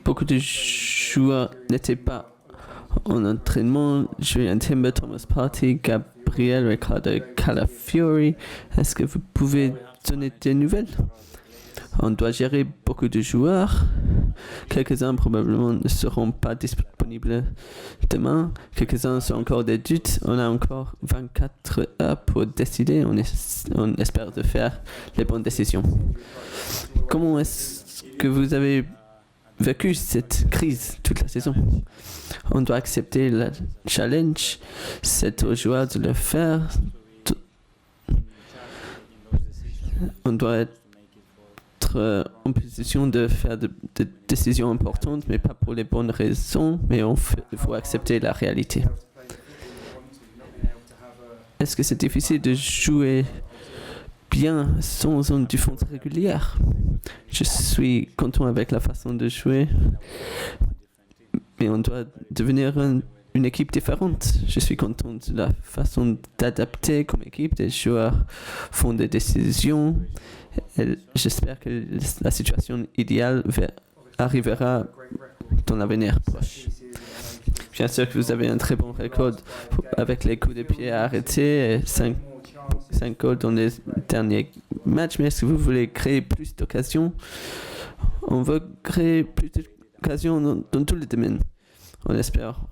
beaucoup de joueurs n'étaient pas en entraînement. Julian Timber, Thomas Partey, Gabriel, Ricardo Calafiori. Est-ce que vous pouvez donner des nouvelles? On doit gérer beaucoup de joueurs. Quelques-uns probablement ne seront pas disponibles demain. Quelques-uns sont encore des doutes. On a encore 24 heures pour décider. On espère de faire les bonnes décisions. Comment est-ce que vous avez vécu cette crise toute la saison? On doit accepter le challenge. C'est aux joueurs de le faire. On doit être en position de faire de décisions importantes, mais pas pour les bonnes raisons, mais il faut accepter la réalité. Est-ce que c'est difficile de jouer bien sans zone de défense régulière? Je suis content avec la façon de jouer, mais on doit devenir une équipe différente. Je suis content de la façon d'adapter comme équipe. Les joueurs font des décisions. Et j'espère que la situation idéale arrivera dans l'avenir proche. Bien sûr que vous avez un très bon record avec les coups de pied arrêtés et 5 goals dans les derniers matchs. Mais est-ce que vous voulez créer plus d'occasions? On veut créer plus d'occasions dans tous les domaines. On espère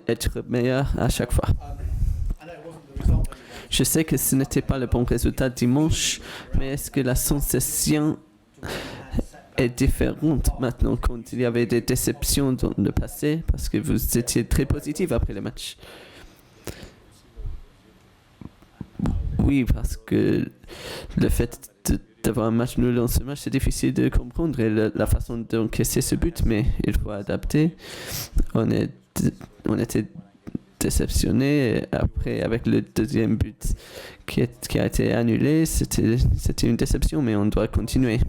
être meilleur à chaque fois. Je sais que ce n'était pas le bon résultat dimanche, mais est-ce que la sensation est différente maintenant quand il y avait des déceptions dans le passé, parce que vous étiez très positif après le match? Oui, parce que le fait d'avoir un match nul dans ce match, c'est difficile de comprendre et la façon d'encaisser ce but, mais il faut adapter. On était déceptionné. Après, avec le deuxième but qui a été annulé, c'était une déception, mais on doit continuer.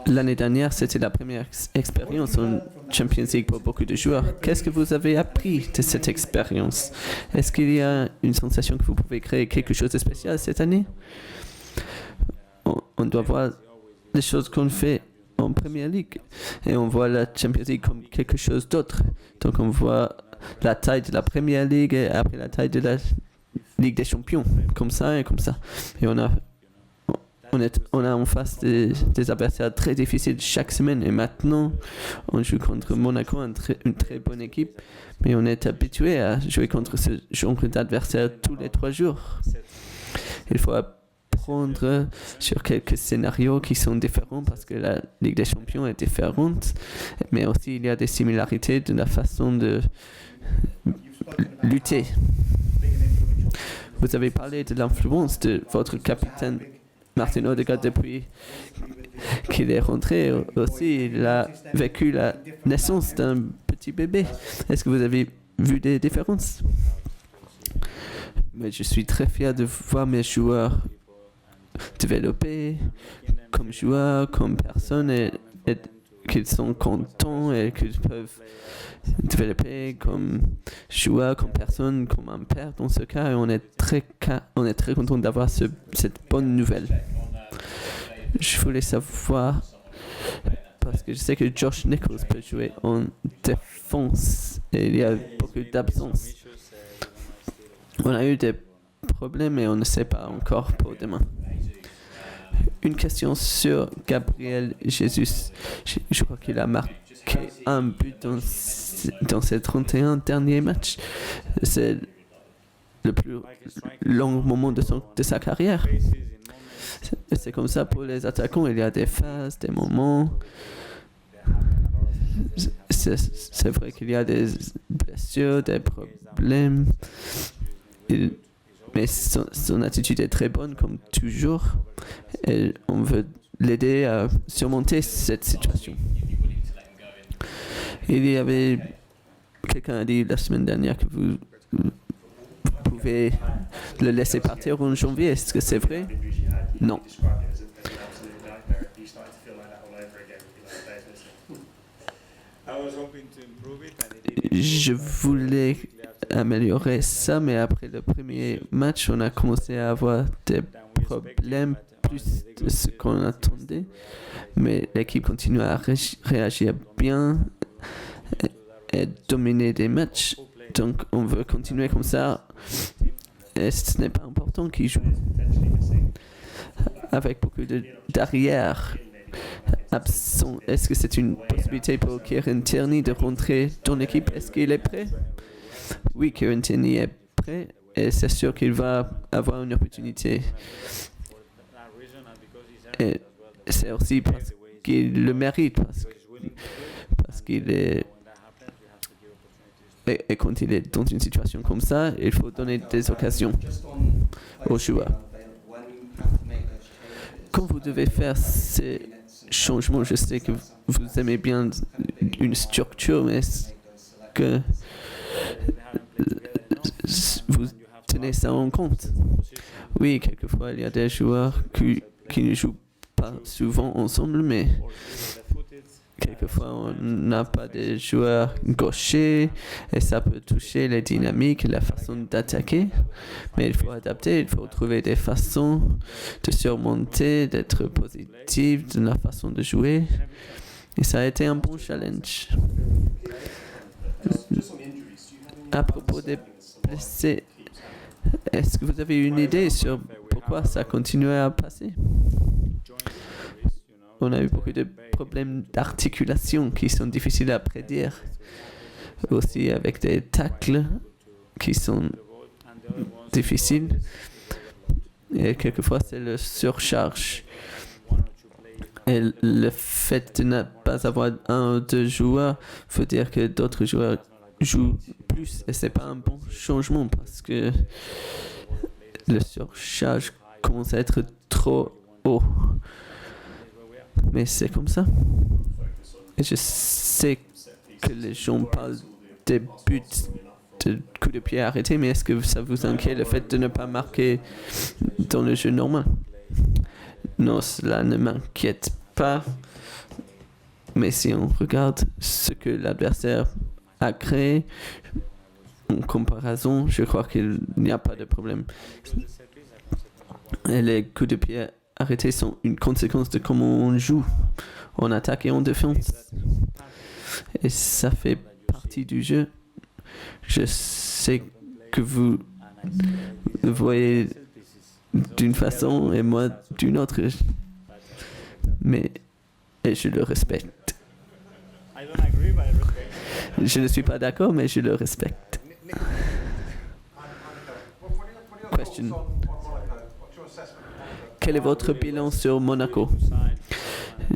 L'année dernière, c'était la première expérience en Champions League pour beaucoup de joueurs. Qu'est-ce que vous avez appris de cette expérience? Est-ce qu'il y a une sensation que vous pouvez créer quelque chose de spécial cette année? On doit voir les choses qu'on fait en Premier League et on voit la Champions League comme quelque chose d'autre. Donc on voit la taille de la Premier League et après la taille de la Ligue des Champions, comme ça et comme ça. Et on a en face des adversaires très difficiles chaque semaine. Et maintenant, on joue contre Monaco, une très bonne équipe. Mais on est habitué à jouer contre ce genre d'adversaire tous les 3 jours. Il faut apprendre sur quelques scénarios qui sont différents parce que la Ligue des Champions est différente. Mais aussi, il y a des similarités de la façon de lutter. Vous avez parlé de l'influence de votre capitaine Martin Odegaard depuis qu'il est rentré aussi. Il a vécu la naissance d'un petit bébé. Est-ce que vous avez vu des différences? Mais je suis très fier de voir mes joueurs développer comme joueurs, comme personnes et qu'ils sont contents et qu'ils peuvent développer comme joueurs, comme personnes, comme un père dans ce cas. Et on est très content d'avoir cette bonne nouvelle. Je voulais savoir, parce que je sais que Josh Nichols peut jouer en défense et il y a beaucoup d'absences. On a eu des problèmes et on ne sait pas encore pour demain. Une question sur Gabriel Jesus. Je crois qu'il a marqué un but dans ses 31 derniers matchs. C'est le plus long moment de sa carrière. C'est comme ça pour les attaquants. Il y a des phases, des moments. C'est vrai qu'il y a des blessures, des problèmes. Mais son attitude est très bonne, comme toujours. Et on veut l'aider à surmonter cette situation. Il y avait... Quelqu'un a dit la semaine dernière que vous pouvez le laisser partir en janvier. Est-ce que c'est vrai? Non. Je voulais améliorer ça, mais après le premier match, on a commencé à avoir des problème, plus de ce qu'on attendait. Mais l'équipe continue à réagir bien et dominer des matchs. Donc on veut continuer comme ça. Et ce n'est pas important qui joue. Avec beaucoup d'arrière absent. Est-ce que c'est une possibilité pour Kieran Tierney de rentrer dans l'équipe? Est-ce qu'il est prêt? Oui, Kieran Tierney est prêt et c'est sûr qu'il va avoir une opportunité. Et c'est aussi parce qu'il le mérite, parce qu'il est... Et quand il est dans une situation comme ça, il faut donner des occasions aux joueurs. Quand vous devez faire ces changements, je sais que vous aimez bien une structure, mais est-ce que vous tenez ça en compte? Oui, quelquefois, il y a des joueurs qui ne jouent pas souvent ensemble, mais quelquefois, on n'a pas de joueurs gauchers et ça peut toucher les dynamiques, la façon d'attaquer. Mais il faut adapter, il faut trouver des façons de surmonter, d'être positif dans la façon de jouer. Et ça a été un bon challenge. À propos des blessés, est-ce que vous avez une idée sur pourquoi ça continue à passer? On a eu beaucoup de problèmes d'articulation qui sont difficiles à prédire. Aussi avec des tacles qui sont difficiles. Et quelquefois, c'est le surcharge. Et le fait de ne pas avoir un ou deux joueurs veut dire que d'autres joueurs jouent plus. Et c'est pas un bon changement parce que le surcharge commence à être trop haut. Mais c'est comme ça. Et je sais que les gens parlent des buts, de coups de pied arrêtés, mais est-ce que ça vous inquiète le fait de ne pas marquer dans le jeu normal? Non, cela ne m'inquiète pas. Mais si on regarde ce que l'adversaire a créé, en comparaison, je crois qu'il n'y a pas de problème. Et les coups de pied arrêtés sont une conséquence de comment on joue en attaque et en défense. Et ça fait partie du jeu. Je sais que vous le voyez d'une façon et moi d'une autre. Mais et je le respecte. Je ne suis pas d'accord, mais je le respecte. Question. Quel est votre bilan sur Monaco?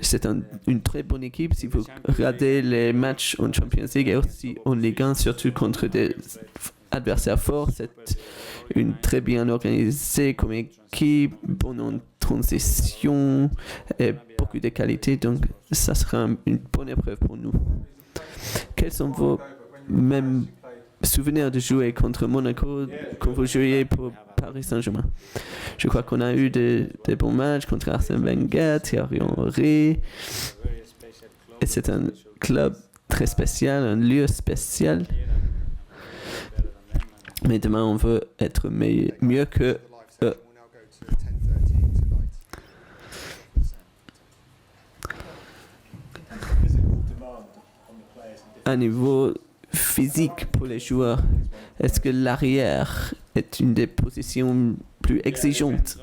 C'est une très bonne équipe. Si vous regardez les matchs en Champions League et aussi en Ligue 1, surtout contre des adversaires forts, c'est une très bien organisée comme équipe, bonne en transition et beaucoup de qualité. Donc, ça sera une bonne épreuve pour nous. Quels sont vos mêmes souvenirs de jouer contre Monaco quand vous jouiez pour Paris Saint-Germain? Je crois qu'on a eu des bons matchs contre Arsène Wenger, Thierry Henry. Et c'est un club très spécial, un lieu spécial. Mais demain, on veut être mieux que eux. À niveau physique pour les joueurs, est-ce que l'arrière est une des positions plus exigeantes?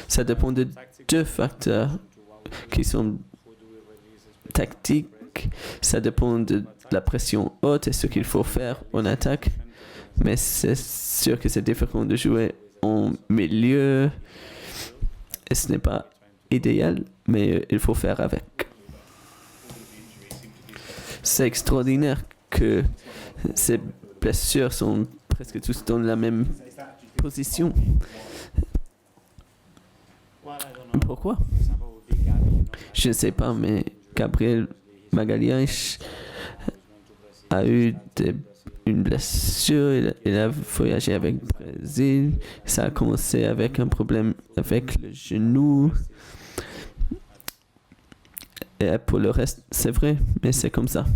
Ça dépend de deux facteurs qui sont tactiques. Ça dépend de la pression haute et ce qu'il faut faire en attaque. Mais c'est sûr que c'est différent de jouer en milieu. Et ce n'est pas idéal, mais il faut faire avec. C'est extraordinaire que ces blessures sont presque tous dans la même position. Pourquoi? Je ne sais pas, mais Gabriel Magalhães a eu une blessure. Il a voyagé avec le Brésil. Ça a commencé avec un problème avec le genou. Et pour le reste, c'est vrai, mais c'est comme ça.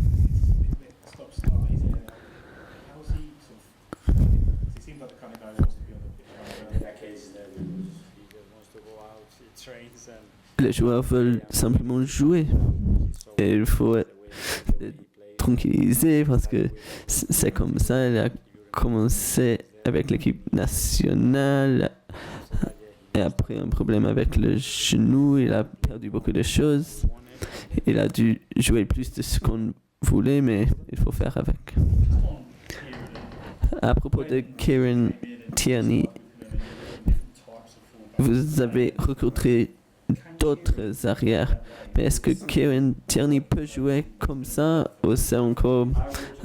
les joueurs veulent simplement jouer. Et il faut les tranquilliser parce que c'est comme ça. Il a commencé avec l'équipe nationale. Et après un problème avec le genou, il a perdu beaucoup de choses. Il a dû jouer plus de ce qu'on voulait, mais il faut faire avec. À propos de Kieran Tierney, vous avez recruté d'autres arrières, mais est-ce que Kieran Tierney peut jouer comme ça ou c'est encore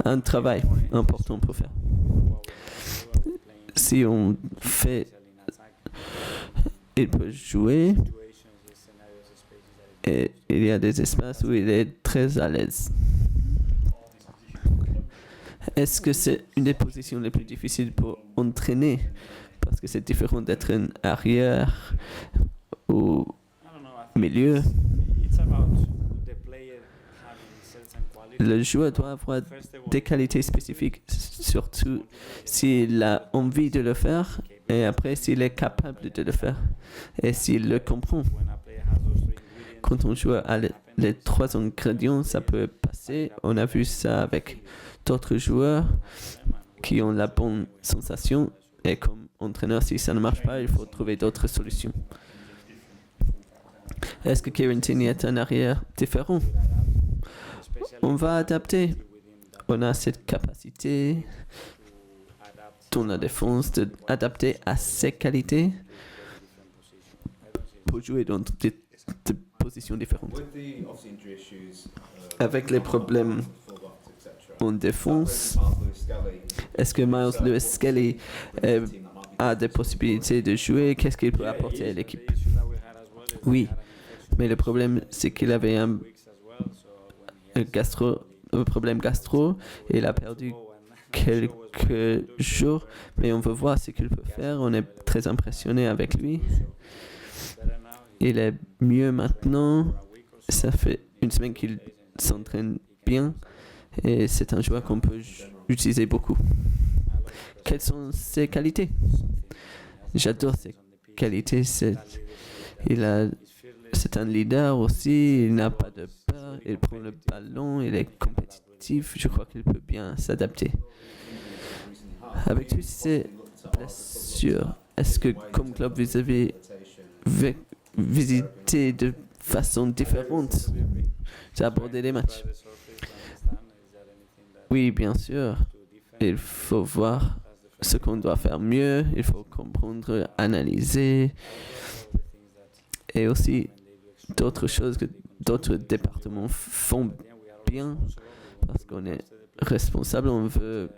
un travail important pour faire? Si on fait, il peut jouer et il y a des espaces où il est très à l'aise. Est-ce que c'est une des positions les plus difficiles pour entraîner? Parce que c'est différent d'être un arrière ou milieu. Le joueur doit avoir des qualités spécifiques, surtout s'il a envie de le faire et après s'il est capable de le faire et s'il le comprend. Quand on joue à les trois ingrédients, ça peut passer. On a vu ça avec d'autres joueurs qui ont la bonne sensation et comme entraîneur, si ça ne marche pas, il faut trouver d'autres solutions. Est-ce que Kieran Tierney est un arrière différent? On va adapter. On a cette capacité dans la défense d'adapter à ses qualités pour jouer dans des positions différentes. Avec les problèmes en défense, est-ce que Myles Lewis-Skelly a des possibilités de jouer? Qu'est-ce qu'il peut apporter à l'équipe? Oui, mais le problème, c'est qu'il avait un problème gastro et il a perdu quelques jours, mais on veut voir ce qu'il peut faire. On est très impressionné avec lui. Il est mieux maintenant. Ça fait une semaine qu'il s'entraîne bien et c'est un joueur qu'on peut utiliser beaucoup. Quelles sont ses qualités? J'adore ses qualités. C'est un leader aussi. Il n'a pas de peur. Il prend le ballon. Il est compétitif. Je crois qu'il peut bien s'adapter. Avec toutes ces blessures, est-ce que comme club vous avez visité de façon différente d'aborder les matchs? Oui, bien sûr. Il faut voir ce qu'on doit faire mieux. Il faut comprendre, analyser. Et aussi d'autres choses que d'autres départements font bien. Parce qu'on est responsable, on veut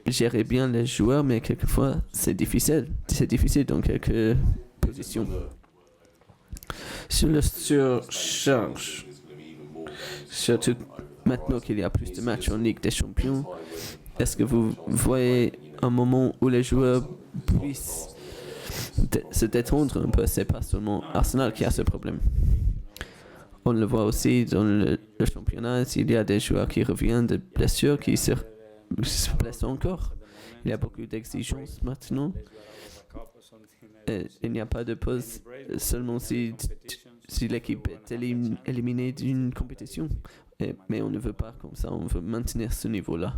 gérer bien les joueurs, mais quelquefois c'est difficile. C'est difficile dans quelques positions. Sur le surcharge, surtout maintenant qu'il y a plus de matchs en Ligue des Champions, est-ce que vous voyez un moment où les joueurs puissent se détendre un peu? C'est pas seulement Arsenal qui a ce problème. On le voit aussi dans le championnat, s'il y a des joueurs qui reviennent de blessures, qui se blessent encore. Il y a beaucoup d'exigences maintenant. Et il n'y a pas de pause seulement si l'équipe est éliminée d'une compétition. Mais on ne veut pas comme ça, on veut maintenir ce niveau-là.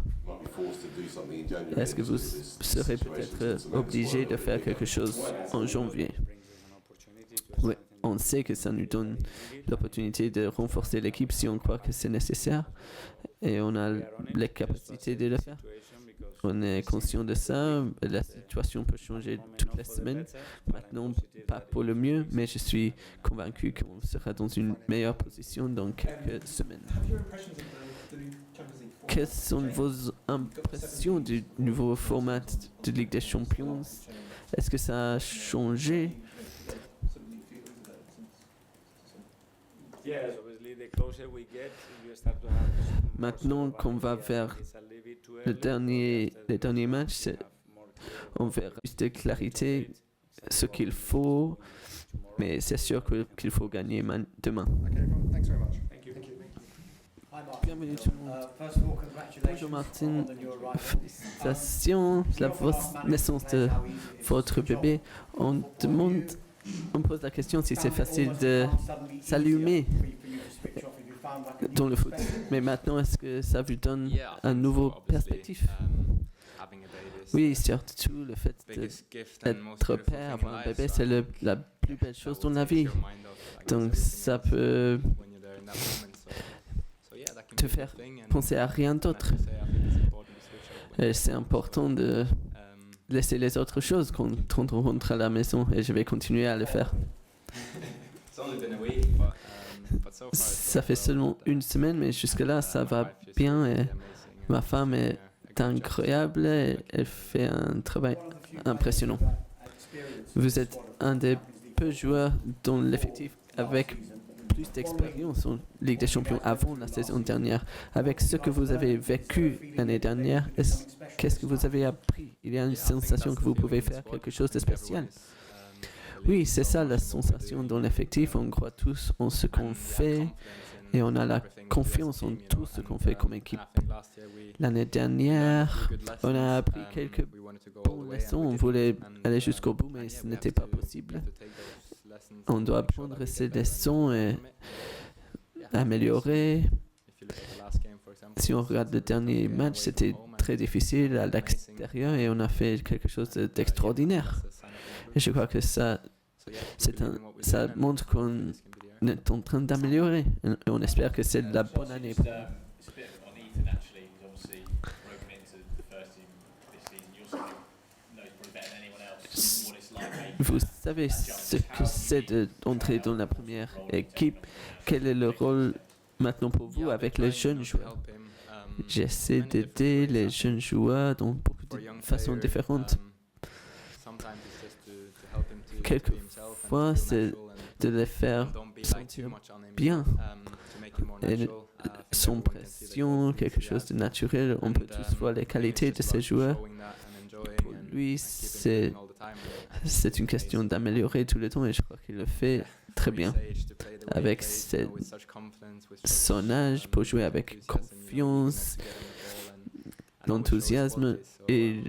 Est-ce que vous serez peut-être obligé de faire quelque chose en janvier? Oui, on sait que ça nous donne l'opportunité de renforcer l'équipe si on croit que c'est nécessaire et on a les capacités de le faire. On est conscient de ça, la situation peut changer toutes les semaines. Maintenant, pas pour le mieux, mais je suis convaincu qu'on sera dans une meilleure position dans quelques semaines. Quelles sont vos impressions du nouveau format de Ligue des Champions? Est-ce que ça a changé? Maintenant qu'on va vers les derniers matchs, on verra plus de clarité, ce qu'il faut, mais c'est sûr qu'il faut gagner demain. Bien, Bienvenue tout le monde. Bonjour Martin, félicitations de la naissance de votre bébé. On pose la question si c'est facile de s'allumer dans le foot. Mais maintenant, est-ce que ça vous donne un nouveau perspective? Oui, surtout le fait d'être père, avoir un bébé, c'est la plus belle chose dans la vie. Donc ça peut te faire penser à rien d'autre. Et c'est important de laisser les autres choses quand on rentre à la maison et je vais continuer à le faire. Ça fait seulement une semaine, mais jusque-là, ça va bien et ma femme est incroyable et elle fait un travail impressionnant. Vous êtes un des peu joueurs dans l'effectif avec plus d'expérience en Ligue des Champions avant la saison dernière. Avec ce que vous avez vécu l'année dernière, qu'est-ce que vous avez appris? Il y a une sensation que vous pouvez faire quelque chose de spécial. Oui, c'est ça la sensation dans l'effectif. On croit tous en ce qu'on fait et on a la confiance en tout ce qu'on fait comme équipe. L'année dernière, on a appris quelques bonnes leçons. On voulait aller jusqu'au bout, mais ce n'était pas possible. On doit apprendre ces leçons et améliorer. Si on regarde le dernier match, c'était très difficile à l'extérieur et on a fait quelque chose d'extraordinaire. Et je crois que ça montre qu'on est en train d'améliorer. Et on espère que c'est la bonne année. Vous savez ce que c'est d'entrer dans la première équipe. Quel est le rôle maintenant pour vous avec les jeunes joueurs? J'essaie d'aider les jeunes joueurs dans beaucoup de façons différentes. Quelquefois, c'est de les faire sentir bien. Et sans pression, quelque chose de naturel. On peut tous voir les qualités de ces joueurs. Pour lui, c'est une question d'améliorer tout le temps et je crois qu'il le fait très bien. Avec son âge, pour jouer avec confiance, l'enthousiasme, et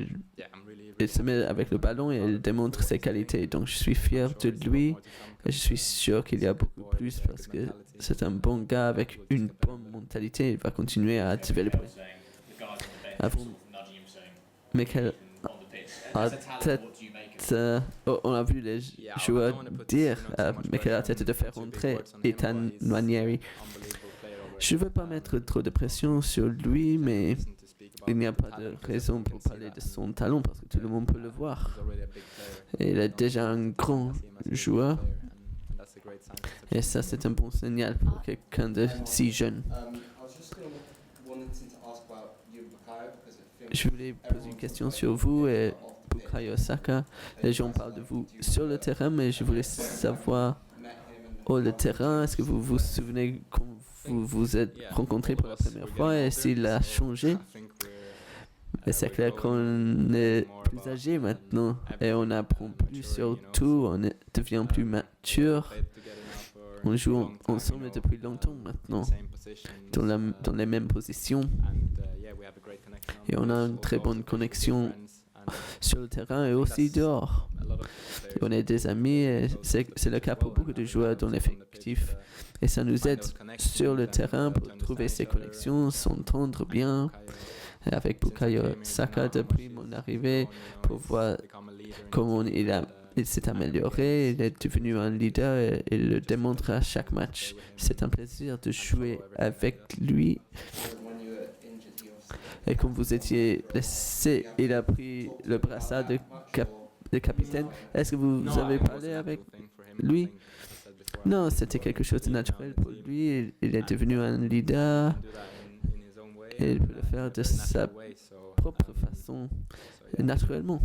il se met avec le ballon et il démontre ses qualités. Donc je suis fier de lui et je suis sûr qu'il y a beaucoup plus parce que c'est un bon gars avec une bonne mentalité. Il va continuer à développer. Michael Arteta, on a vu les joueurs dire à Michael Arteta de faire rentrer Ethan Nwaneri. Je ne veux pas mettre trop de pression sur lui, mais il n'y a pas de raison pour parler de son talent parce que tout le monde peut le voir. Et il est déjà un grand joueur. Et ça, c'est un bon signal pour quelqu'un de si jeune. Je voulais poser une question sur vous et Bukayo Saka. Les gens parlent de vous sur le terrain, mais je voulais savoir au le terrain, est-ce que vous vous souvenez quand vous vous êtes rencontrés pour la première fois et s'il a changé? Et c'est clair qu'on est plus âgé maintenant et on apprend plus sur tout, on devient plus mature. On joue ensemble depuis longtemps maintenant, dans les mêmes positions. Et on a une très bonne connexion sur le terrain et aussi dehors. Et on est des amis et c'est le cas pour beaucoup de joueurs dans l'effectif. Et ça nous aide sur le terrain pour trouver ces connexions, s'entendre bien. Et avec Bukayo Saka, depuis mon arrivée, pour voir comment il s'est amélioré, il est devenu un leader et il le démontre à chaque match. C'est un plaisir de jouer avec lui. Et quand vous étiez blessé, il a pris le brassard de capitaine. Est-ce que vous avez parlé avec lui? Non, c'était quelque chose de naturel pour lui. Il est devenu un leader. Et il peut le faire de sa propre façon, naturellement.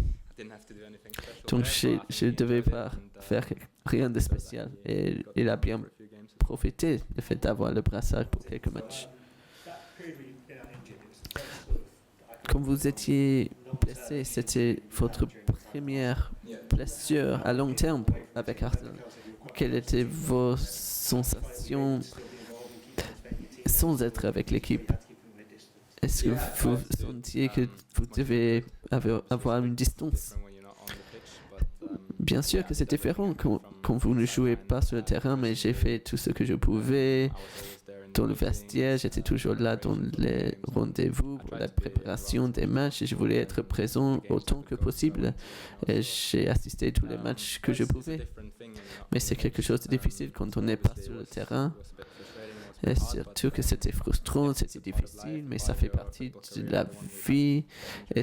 Donc je ne devais pas faire rien de spécial. Et il a bien profité du fait d'avoir le brassard pour quelques matchs. Quand vous étiez blessé, c'était votre première blessure à long terme avec Arsenal. Quelles étaient vos sensations sans être avec l'équipe? Est-ce que vous sentiez que vous devez avoir une distance? Bien sûr que c'est différent quand vous ne jouez pas sur le terrain, mais j'ai fait tout ce que je pouvais. Dans le vestiaire, j'étais toujours là dans les rendez-vous pour la préparation des matchs et je voulais être présent autant que possible. Et j'ai assisté à tous les matchs que je pouvais. Mais c'est quelque chose de difficile quand on n'est pas sur le terrain. Et surtout que c'était frustrant, c'était difficile, mais ça fait partie de la vie. Et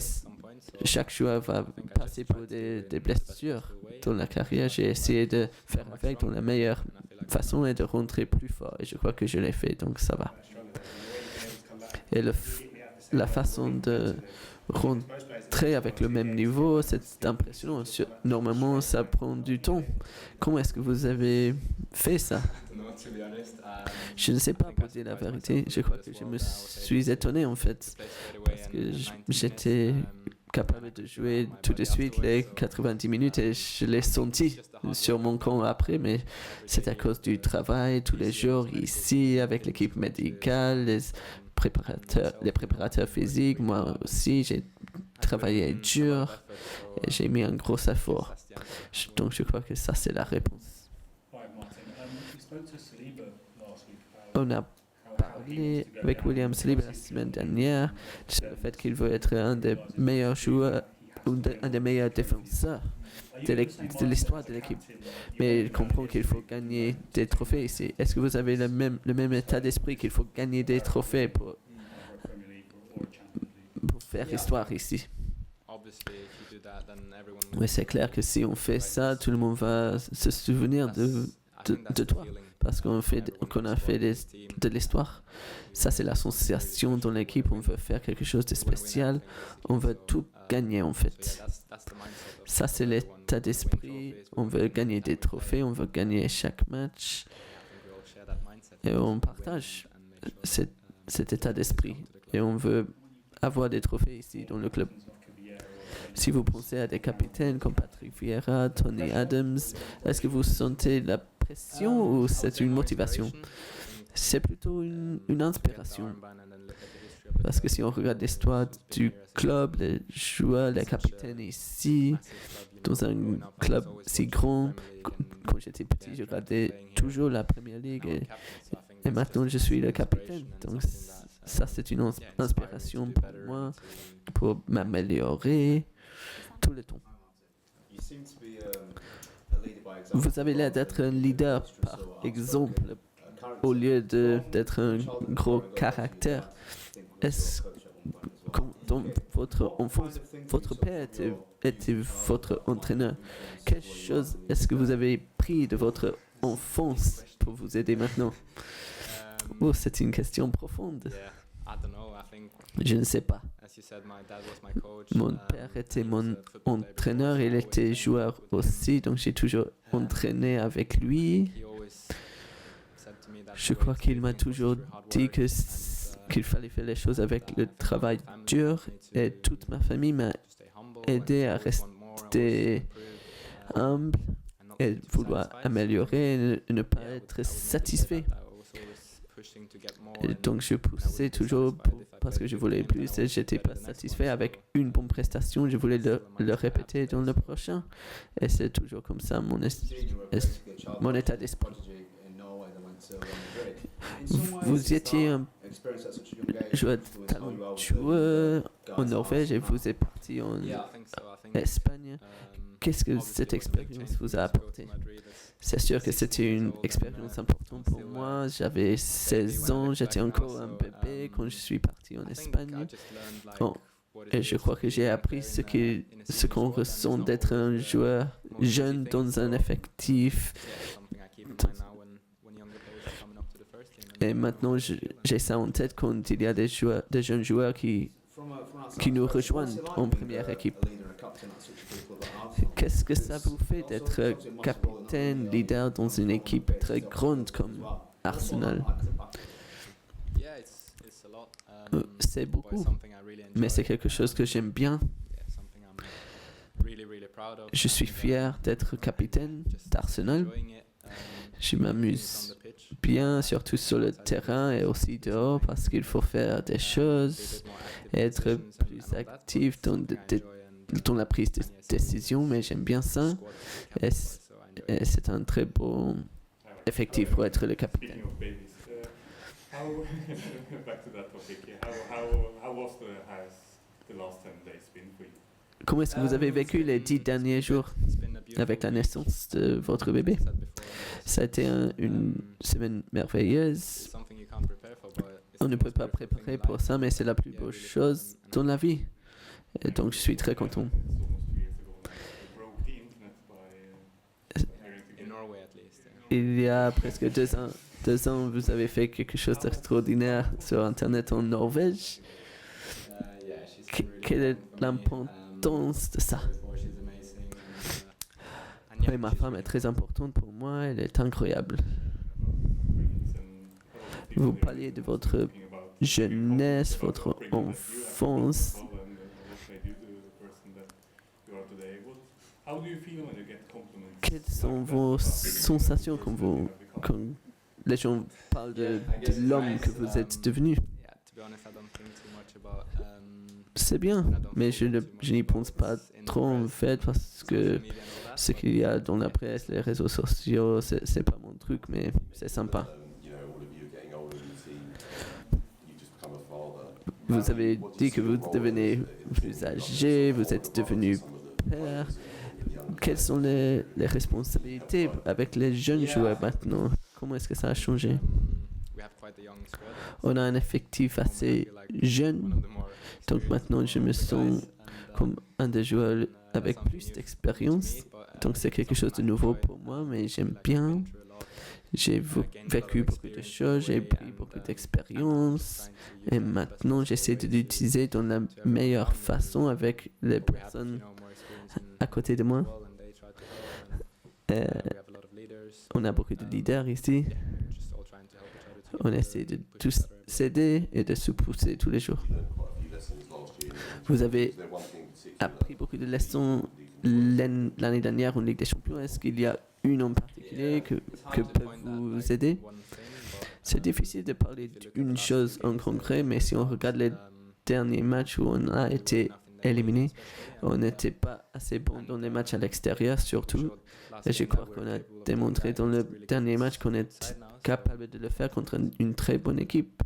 chaque joueur va passer pour des blessures dans la carrière. J'ai essayé de faire avec dans la meilleure façon et de rentrer plus fort. Et je crois que je l'ai fait, donc ça va. Et la façon de rentrer avec le même niveau, c'est impressionnant. Normalement, ça prend du temps. Comment est-ce que vous avez fait ça? Je ne sais pas, pour dire la vérité. Je crois que je me suis étonné en fait, parce que j'étais capable de jouer tout de suite les 90 minutes et je l'ai senti sur mon compte après, mais c'est à cause du travail tous les jours ici avec l'équipe médicale, les préparateurs physiques. Moi aussi, j'ai travaillé dur et j'ai mis un gros effort. Donc je crois que ça, c'est la réponse. On a parlé avec William Saliba la semaine dernière sur le fait qu'il veut être un des meilleurs joueurs ou un des meilleurs défenseurs de l'histoire de l'équipe. Mais il comprend qu'il faut gagner des trophées ici. Est-ce que vous avez le même état d'esprit qu'il faut gagner des trophées pour faire histoire ici? Oui, c'est clair que si on fait ça, tout le monde va se souvenir de toi. Parce qu'on a fait de l'histoire. Ça, c'est l'association dans l'équipe. On veut faire quelque chose de spécial. On veut tout gagner, en fait. Ça, c'est l'état d'esprit. On veut gagner des trophées. On veut gagner chaque match. Et on partage cet état d'esprit. Et on veut avoir des trophées ici dans le club. Si vous pensez à des capitaines comme Patrick Vieira, Tony Adams, est-ce que vous sentez la pression ou c'est une motivation? C'est plutôt une inspiration. Parce que si on regarde l'histoire du club, les joueurs, les capitaines ici, dans un club si grand, quand j'étais petit, je regardais toujours la Première Ligue et maintenant je suis le capitaine. Donc ça, c'est une inspiration pour moi, pour m'améliorer tout le temps. Vous avez l'air d'être un leader par exemple, au lieu d'être un gros caractère. Est-ce que dans votre enfance, votre père était votre entraîneur? Quelle chose est-ce que vous avez pris de votre enfance pour vous aider maintenant? Oh, c'est une question profonde. Je ne sais pas. Mon père était mon entraîneur, il était joueur aussi, donc j'ai toujours entraîné avec lui. Je crois qu'il m'a toujours dit qu'il fallait faire les choses avec le travail dur et toute ma famille m'a aidé à rester humble et vouloir améliorer et ne pas être satisfait. Et donc je poussais toujours parce que je voulais plus et j'étais pas satisfait avec une bonne prestation. Je voulais le répéter dans le prochain. Et c'est toujours comme ça mon état d'esprit. Vous étiez un joueur talentueux en Norvège et vous êtes parti en Espagne. Qu'est-ce que cette expérience vous a apporté? C'est sûr que c'était une expérience importante pour moi. J'avais 16 ans, j'étais encore un bébé quand je suis parti en Espagne. Et je crois que j'ai appris ce qu'on ressent d'être un joueur jeune dans un effectif. Et maintenant, j'ai ça en tête quand il y a des jeunes joueurs qui nous rejoignent en première équipe. Qu'est-ce que ça vous fait d'être capitaine, leader dans une équipe très grande comme Arsenal? C'est beaucoup, mais c'est quelque chose que j'aime bien. Je suis fier d'être capitaine d'Arsenal. Je m'amuse bien, surtout sur le terrain et aussi dehors, parce qu'il faut faire des choses, être plus actif dans la prise de décision, mais j'aime bien ça. Et c'est un très bon effectif pour être le capitaine. Speaking of babies, how back to that topic? How was the last 10 days been for you? Comment est-ce que vous avez vécu les 10 derniers jours avec la naissance de votre bébé? Ça a été une semaine merveilleuse. On ne peut pas préparer pour ça, mais c'est la plus belle chose dans la vie. Et donc, je suis très content. Il y a presque 2 ans, vous avez fait quelque chose d'extraordinaire sur Internet en Norvège. Quelle est l'importance de ça? Oui, ma femme est très importante pour moi, elle est incroyable. Vous parliez de votre jeunesse, votre enfance. Quelles sont vos sensations quand les gens parlent de l'homme que vous êtes devenu? C'est bien, mais je n'y pense pas trop en fait, parce que ce qu'il y a dans la presse, les réseaux sociaux, c'est pas mon truc, mais c'est sympa. Vous avez dit que vous devenez plus âgé, vous êtes devenu père. Quelles sont les responsabilités avec les jeunes joueurs maintenant? Comment est-ce que ça a changé? On a un effectif assez jeune, donc maintenant je me sens comme un des joueurs avec plus d'expérience. Donc c'est quelque chose de nouveau pour moi, mais j'aime bien. J'ai vécu beaucoup de choses, j'ai pris beaucoup d'expérience et maintenant j'essaie de l'utiliser dans la meilleure façon avec les personnes à côté de moi. On a beaucoup de leaders ici. On essaie de tous s'aider et de se pousser tous les jours. Vous avez appris beaucoup de leçons l'année dernière en Ligue des Champions. Est-ce qu'il y a une en particulier que peut vous aider? C'est difficile de parler d'une chose en concret, mais si on regarde les derniers matchs où on a été éliminé, on n'était pas assez bon dans les matchs à l'extérieur surtout. Et je crois qu'on a démontré dans le dernier match qu'on est capable de le faire contre une très bonne équipe.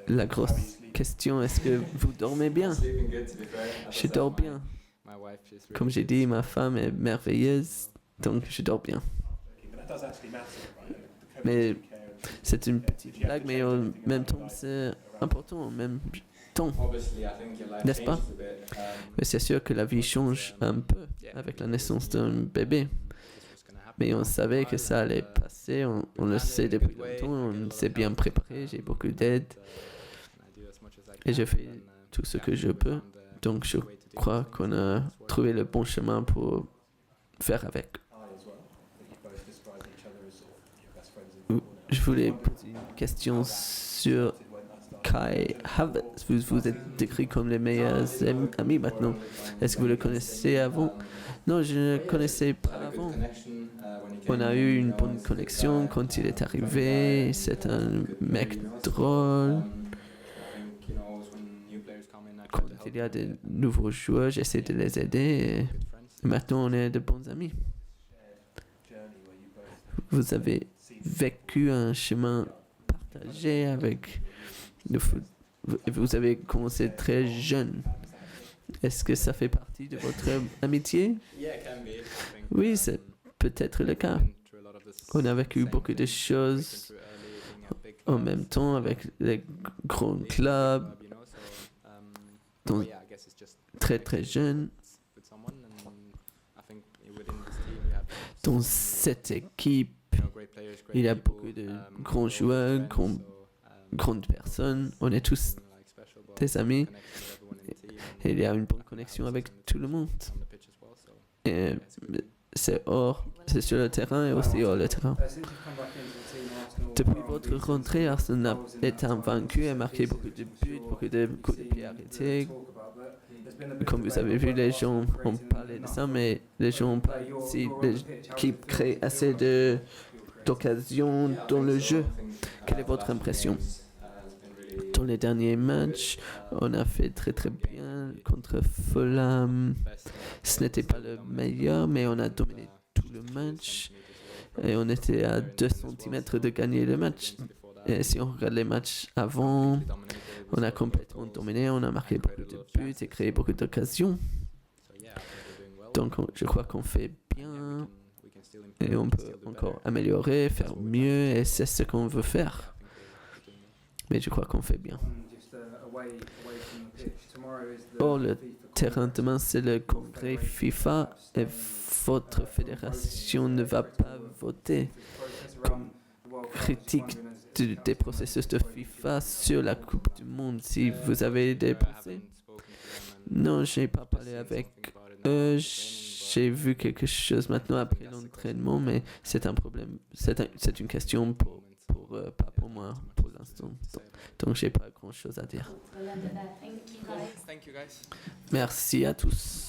La grosse question, est-ce que vous dormez bien? Je dors bien. Comme j'ai dit, ma femme est merveilleuse, donc je dors bien. Mais c'est une petite blague, mais en même temps, c'est important, en même temps. N'est-ce pas? Mais c'est sûr que la vie change un peu avec la naissance d'un bébé. Mais on savait que ça allait passer, on le sait depuis longtemps, on s'est bien préparé, j'ai beaucoup d'aide. Et je fais tout ce que je peux. Donc je crois qu'on a trouvé le bon chemin pour faire avec. Je voulais poser une question sur Kai Havertz. Vous êtes décrit comme les meilleurs amis maintenant. Est-ce que vous le connaissez avant? Non, je ne le connaissais pas avant. On a eu une bonne connexion quand il est arrivé. C'est un mec drôle. Quand il y a de nouveaux joueurs, j'essaie de les aider. Et maintenant, on est de bons amis. Vous avez vécu un chemin partagé avec le foot. Vous avez commencé très jeune. Est-ce que ça fait partie de votre amitié? Oui, c'est peut-être le cas. On a vécu beaucoup de choses en même temps avec les grands clubs, donc très très jeunes. Dans cette équipe, il y a beaucoup de grands joueurs, grandes personnes. On est tous des amis. Et il y a une bonne connexion avec tout le monde. Et c'est sur le terrain et aussi hors le terrain. Depuis votre rentrée, Arsenal est invaincu et marqué beaucoup de buts, beaucoup de coups de pied arrêtés. Comme vous avez vu, les gens ont parlé de ça, mais les gens ont parlé si l'équipe crée assez d'occasions dans le jeu. Quelle est votre impression? Dans les derniers matchs, on a fait très très bien contre Fulham. Ce n'était pas le meilleur, mais on a dominé tout le match. Et on était à 2 cm de gagner le match. Et si on regarde les matchs avant, on a complètement dominé, on a marqué beaucoup de buts et créé beaucoup d'occasions. Donc je crois qu'on fait bien et on peut encore améliorer, faire mieux et c'est ce qu'on veut faire. Mais je crois qu'on fait bien. Oh, le terrain demain, c'est le congrès FIFA et votre fédération ne va pas voter comme critique des processus de FIFA sur la Coupe du Monde. Si vous avez des pensées? Non, je n'ai pas parlé avec eux. J'ai vu quelque chose maintenant après l'entraînement, mais c'est un problème. C'est une question pas pour moi pour l'instant. Donc, j'ai pas grand chose à dire. Merci à tous.